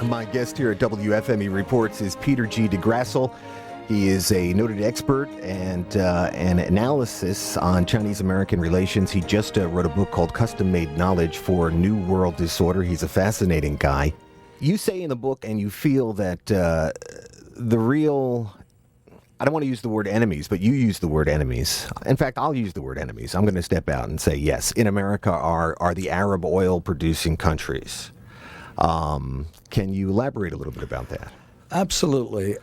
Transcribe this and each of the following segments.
My guest here at WFME Reports is Peter G. DeGrassel. He is a noted expert and an analysis on Chinese-American relations. He just wrote a book called Custom-Made Knowledge for New World Disorder. He's a fascinating guy. You say in the book, and you feel that the real, I don't want to use the word enemies, but you use the word enemies. In fact, I'll use the word enemies. I'm going to step out and say, yes, in America are the Arab oil-producing countries. Can you elaborate a little bit about that? Absolutely.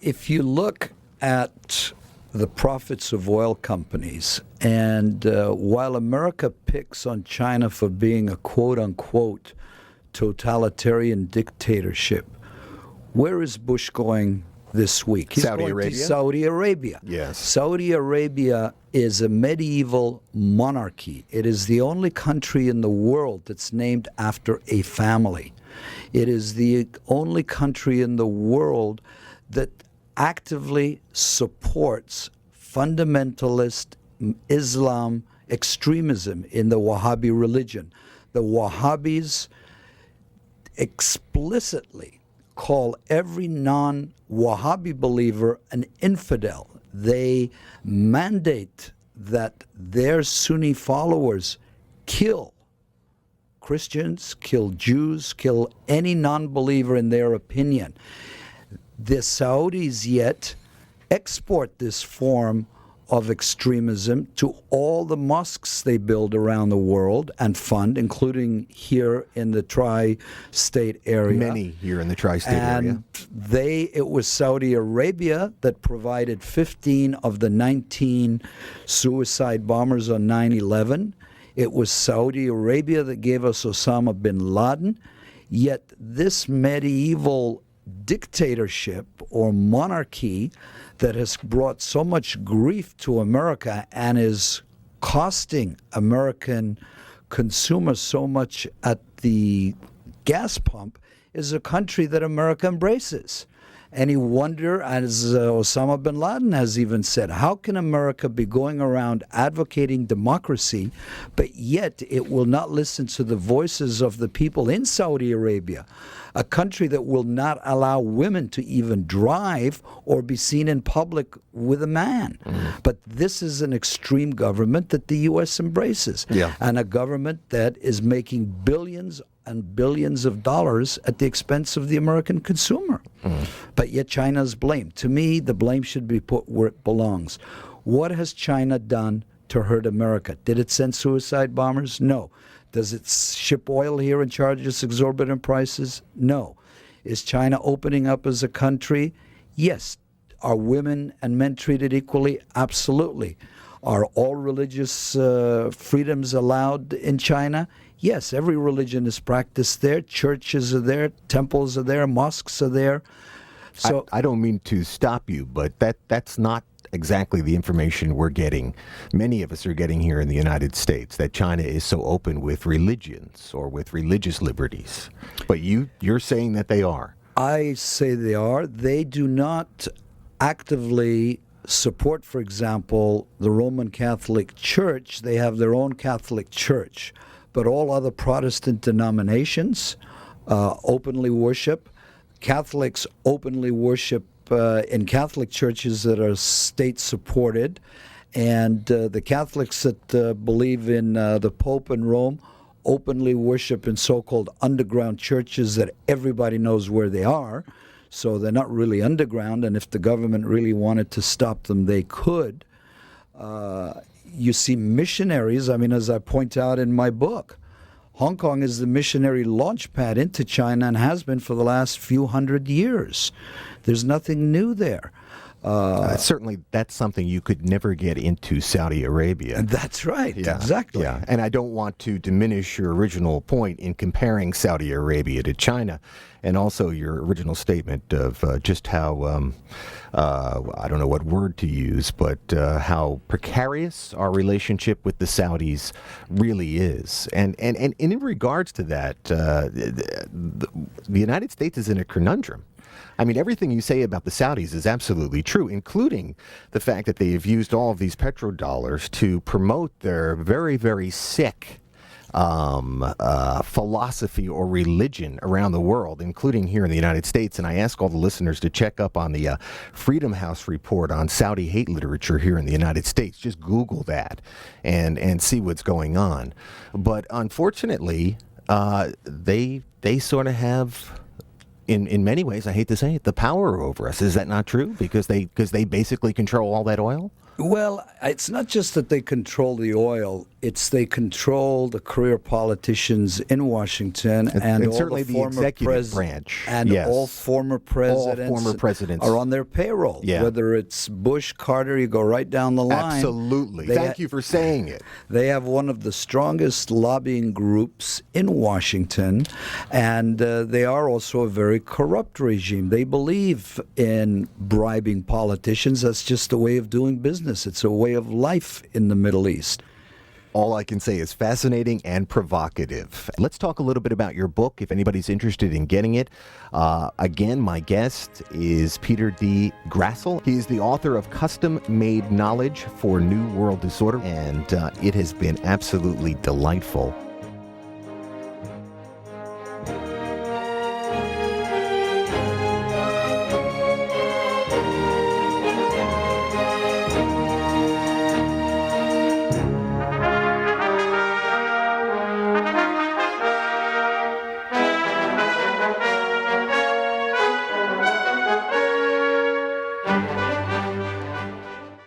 If you look at the profits of oil companies, and while America picks on China for being a quote-unquote totalitarian dictatorship, where is Bush going this week? He's Saudi going Arabia? to Saudi Arabia. Yes. Saudi Arabia is a medieval monarchy. It is the only country in the world that's named after a family. It is the only country in the world that actively supports fundamentalist Islam extremism in the Wahhabi religion. The Wahhabis explicitly call every non-Wahhabi believer an infidel. They mandate that their Sunni followers kill Christians, kill Jews, kill any non-believer in their opinion. The Saudis yet export this form of extremism to all the mosques they build around the world and fund, including here in the tri-state area. Many here in the tri-state area. And it was Saudi Arabia that provided 15 of the 19 suicide bombers on 9/11. It was Saudi Arabia that gave us Osama bin Laden. Yet this medieval dictatorship or monarchy that has brought so much grief to America and is costing American consumers so much at the gas pump is a country that America embraces. And you wonder, as Osama bin Laden has even said, how can America be going around advocating democracy, but yet it will not listen to the voices of the people in Saudi Arabia, a country that will not allow women to even drive or be seen in public with a man. But this is an extreme government that the U.S. embraces, and a government that is making billions and billions of dollars at the expense of the American consumer. But yet China is blamed. To me, the blame should be put where it belongs. What has China done to hurt America? Did it send suicide bombers? No. Does it ship oil here and charge us exorbitant prices? No. Is China opening up as a country? Yes. Are women and men treated equally? Absolutely. Are all religious freedoms allowed in China? Yes, every religion is practiced there. Churches are there, temples are there, mosques are there. So I don't mean to stop you, but that's not exactly the information we're getting. Many of us are getting here in the United States, that China is so open with religions or with religious liberties. But you're saying that they are. I say they are. They do not actively support, for example, the Roman Catholic Church. They have their own Catholic Church. But all other Protestant denominations openly worship. Catholics openly worship in Catholic churches that are state-supported. And the Catholics that believe in the Pope in Rome openly worship in so-called underground churches that everybody knows where they are. So they're not really underground, and if the government really wanted to stop them, they could. You see missionaries, as I point out in my book, Hong Kong is the missionary launch pad into China and has been for the last few hundred years. There's nothing new there. Certainly, that's something you could never get into Saudi Arabia. That's right, exactly. Yeah, and I don't want to diminish your original point in comparing Saudi Arabia to China, and also your original statement of just how, I don't know what word to use, but how precarious our relationship with the Saudis really is. And in regards to that, the United States is in a conundrum. Everything you say about the Saudis is absolutely true, including the fact that they have used all of these petrodollars to promote their very, very sick philosophy or religion around the world, including here in the United States. And I ask all the listeners to check up on the Freedom House report on Saudi hate literature here in the United States. Just Google that and see what's going on. But unfortunately, they sort of have, in many ways, I hate to say it, the power over us. Is that not true? Because they basically control all that oil? Well, it's not just that they control the oil, it's they control the career politicians in Washington and all certainly the the former executive branch. And Yes. all former presidents are on their payroll. Yeah. Whether it's Bush, Carter, you go right down the line. Absolutely. Thank you for saying it. They have one of the strongest lobbying groups in Washington, and they are also a very corrupt regime. They believe in bribing politicians. That's just a way of doing business. It's a way of life in the Middle East. All I can say is fascinating and provocative. Let's talk a little bit about your book, if anybody's interested in getting it. Again, my guest is Peter D. Grassel. He is the author of Custom Made Knowledge for New World Disorder, and it has been absolutely delightful